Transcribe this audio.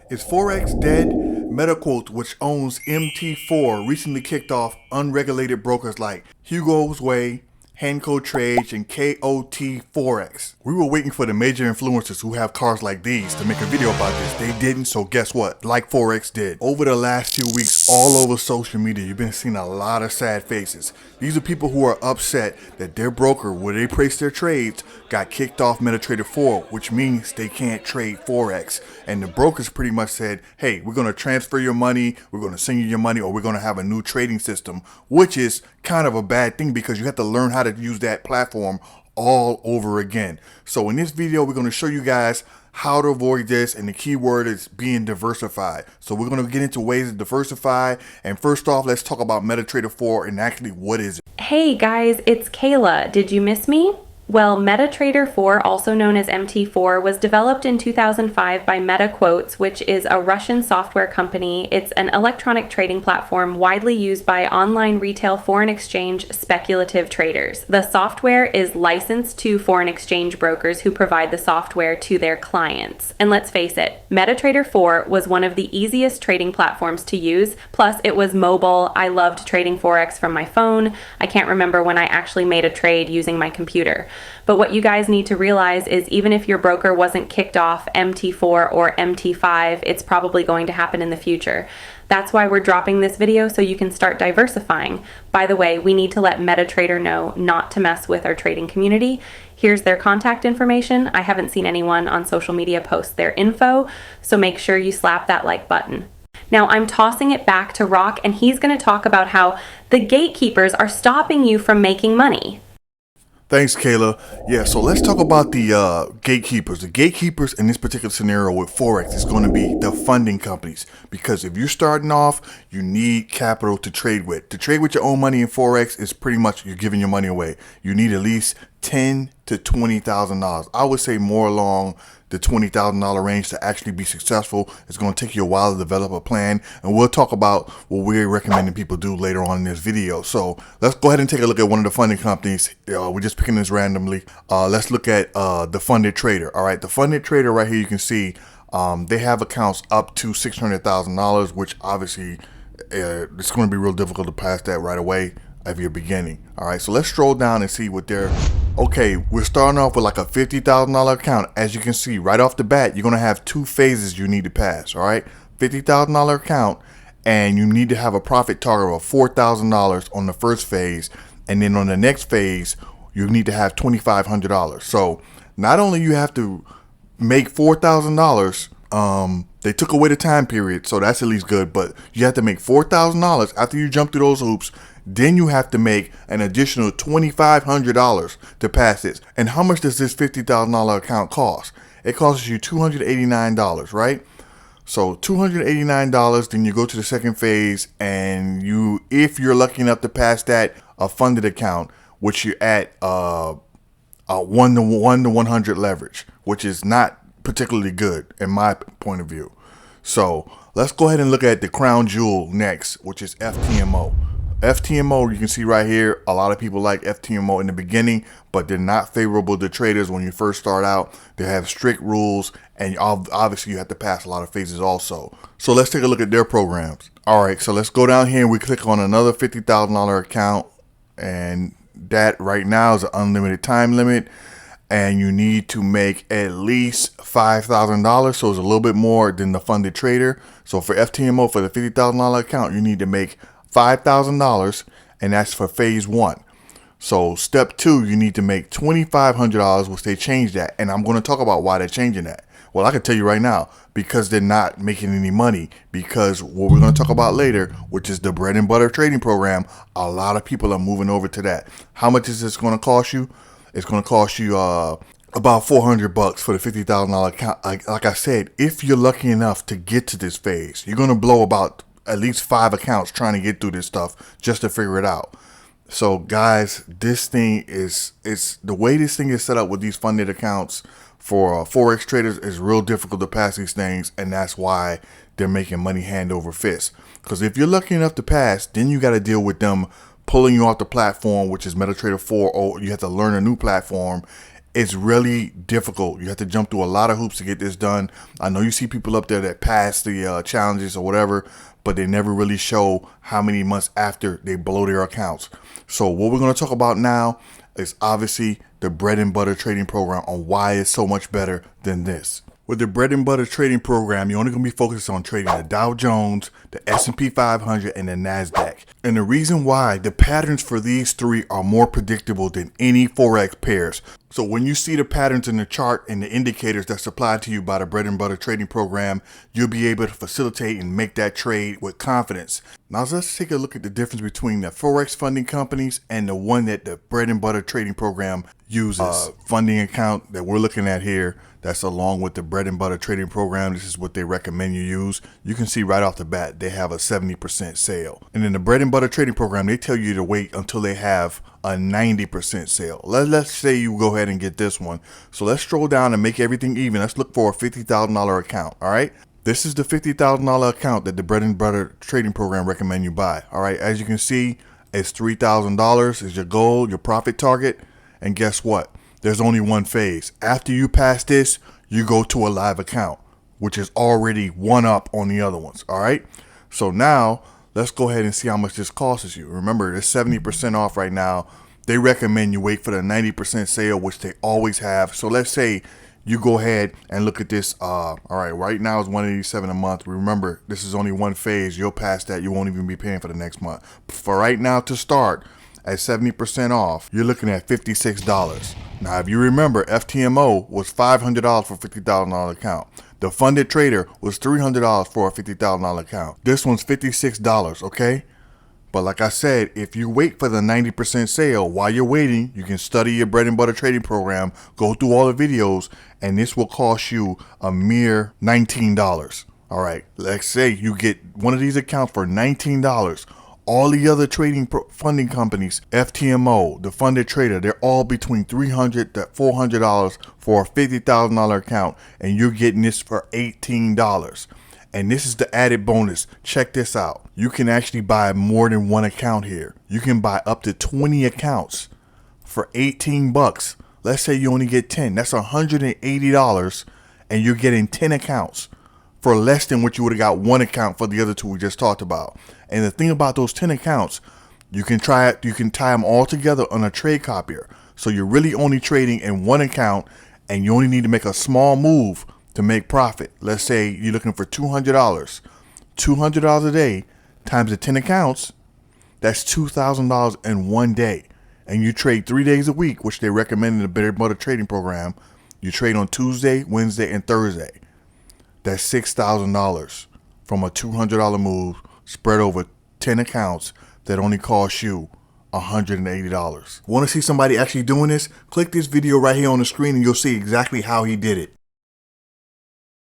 Is Forex dead? MetaQuote, which owns MT4, recently kicked off unregulated brokers like Hugo's Way, hankotrade, and KOT Forex. We were waiting for the major influencers who have cars like these to make a video about this. They didn't, so guess what? Like Forex did. Over the last few weeks, all over social media, you've been seeing a lot of sad faces. These are people who are upset that their broker, where they place their trades, got kicked off MetaTrader 4, which means they can't trade Forex. And the brokers pretty much said, hey, we're going to transfer your money, we're going to send you your money, or we're going to have a new trading system, which is kind of a bad thing because you have to learn how to use that platform all over again. So in this video, we're going to show you guys how to avoid this, and the key word is being diversified. So we're going to get into ways to diversify, and first off, let's talk about MetaTrader 4 and actually what is it. Hey guys, it's Kayla. Did you miss me? Well, MetaTrader 4, also known as MT4, was developed in 2005 by MetaQuotes, which is a Russian software company. It's an electronic trading platform widely used by online retail foreign exchange speculative traders. The software is licensed to foreign exchange brokers who provide the software to their clients. And let's face it, MetaTrader 4 was one of the easiest trading platforms to use. Plus, it was mobile. I loved trading Forex from my phone. I can't remember when I actually made a trade using my computer. But what you guys need to realize is even if your broker wasn't kicked off MT4 or MT5, it's probably going to happen in the future. That's why we're dropping this video, so you can start diversifying. By the way, we need to let MetaTrader know not to mess with our trading community. Here's their contact information. I haven't seen anyone on social media post their info, so make sure you slap that like button. Now I'm tossing it back to Rock, and he's going to talk about how the gatekeepers are stopping you from making money. Thanks, Kayla. Yeah, so let's talk about the gatekeepers. The gatekeepers in this particular scenario with Forex is going to be the funding companies. Because if you're starting off, you need capital to trade with. To trade with your own money in Forex is pretty much you're giving your money away. You need at least $10,000 to $20,000. I would say more along the $20,000 range to actually be successful. It's going to take you a while to develop a plan, and we'll talk about what we're recommending people do later on in this video. So let's go ahead and take a look at one of the funding companies. We're just picking this randomly. Let's look at the funded trader. All right, the funded trader right here, you can see they have accounts up to $600,000, which obviously it's going to be real difficult to pass that right away if you're beginning. All right, so let's scroll down and see what they're okay. We're starting off with like a $50,000 account. As you can see right off the bat, you're going to have two phases you need to pass. All right, $50,000 account, and you need to have a profit target of $4,000 on the first phase, and then on the next phase you need to have $2,500. So not only you have to make $4,000, they took away the time period, so that's at least good, but you have to make $4,000 after you jump through those hoops. Then you have to make an additional $2,500 to pass this. And how much does this $50,000 account cost? It costs you $289, right? So $289, then you go to the second phase, and if you're lucky enough to pass that, a funded account, which you're at a 1 to 100 leverage, which is not particularly good in my point of view. So let's go ahead and look at the crown jewel next, which is FTMO. FTMO, you can see right here, a lot of people like FTMO in the beginning, but they're not favorable to traders when you first start out. They have strict rules, and obviously you have to pass a lot of phases also. So let's take a look at their programs. All right, so let's go down here and we click on another $50,000 account, and that right now is an unlimited time limit, and you need to make at least $5,000, so it's a little bit more than the funded trader. So for FTMO, for the $50,000 account, you need to make $5,000, and that's for phase 1. So step 2, you need to make $2,500, which they changed that, and I'm going to talk about why they're changing that. Well, I can tell you right now, because they're not making any money, because what we're going to talk about later, which is the bread and butter trading program, a lot of people are moving over to that. How much is this going to cost you? It's going to cost you about $400 for the $50,000 account. Like I said, if you're lucky enough to get to this phase, you're going to blow about at least 5 accounts trying to get through this stuff just to figure it out. So guys, this thing is the way this thing is set up with these funded accounts for Forex traders is real difficult to pass these things, and that's why they're making money hand over fist. Because if you're lucky enough to pass, then you got to deal with them pulling you off the platform, which is MetaTrader 4, or you have to learn a new platform. It's really difficult. You have to jump through a lot of hoops to get this done. I know you see people up there that pass the challenges or whatever, but they never really show how many months after they blow their accounts. So what we're going to talk about now is obviously the bread and butter trading program on why it's so much better than this. With the bread and butter trading program, you're only going to be focused on trading the Dow Jones, the S&P 500, and the NASDAQ. And the reason why, the patterns for these three are more predictable than any Forex pairs. So when you see the patterns in the chart and the indicators that's supplied to you by the bread and butter trading program, you'll be able to facilitate and make that trade with confidence. Now let's take a look at the difference between the Forex funding companies and the one that the bread and butter trading program uses. Funding account that we're looking at here, that's along with the bread and butter trading program. This is what they recommend you use. You can see right off the bat, they have a 70% sale. And in the bread and butter trading program, they tell you to wait until they have a 90% sale. Let's say you go ahead and get this one. So let's scroll down and make everything even. Let's look for a $50,000 account. All right. This is the $50,000 account that the bread and butter trading program recommend you buy. All right. As you can see, it's $3,000 is your goal, your profit target. And guess what? There's only one phase. After you pass this, you go to a live account, which is already one up on the other ones. All right. So now let's go ahead and see how much this costs you. Remember, it's 70% off right now. They recommend you wait for the 90% sale, which they always have. So let's say you go ahead and look at this. All right now it's $187 a month. Remember, this is only one phase. You'll pass that. You won't even be paying for the next month. For right now to start at 70% off, you're looking at $56. Now, if you remember, FTMO was $500 for a $50,000 account. The funded trader was $300 for a $50,000 account. This one's $56, okay? But like I said, if you wait for the 90% sale, while you're waiting, you can study your bread and butter trading program, go through all the videos, and this will cost you a mere $19. All right, let's say you get one of these accounts for $19. All the other trading funding companies, FTMO, the funded trader, they're all between $300 to $400 for a $50,000 account, and you're getting this for $18. And this is the added bonus. Check this out. You can actually buy more than one account here. You can buy up to 20 accounts for 18 bucks. Let's say you only get 10. That's $180, and you're getting 10 accounts for less than what you would have got one account for the other two we just talked about. And the thing about those 10 accounts, you can tie them all together on a trade copier. So you're really only trading in one account, and you only need to make a small move to make profit. Let's say you're looking for $200. $200 a day times the 10 accounts, that's $2,000 in one day. And you trade 3 days a week, which they recommend in the bread and butter trading program. You trade on Tuesday, Wednesday, and Thursday. That's $6,000 from a $200 move spread over 10 accounts that only cost you $180. Want to see somebody actually doing this? Click this video right here on the screen and you'll see exactly how he did it.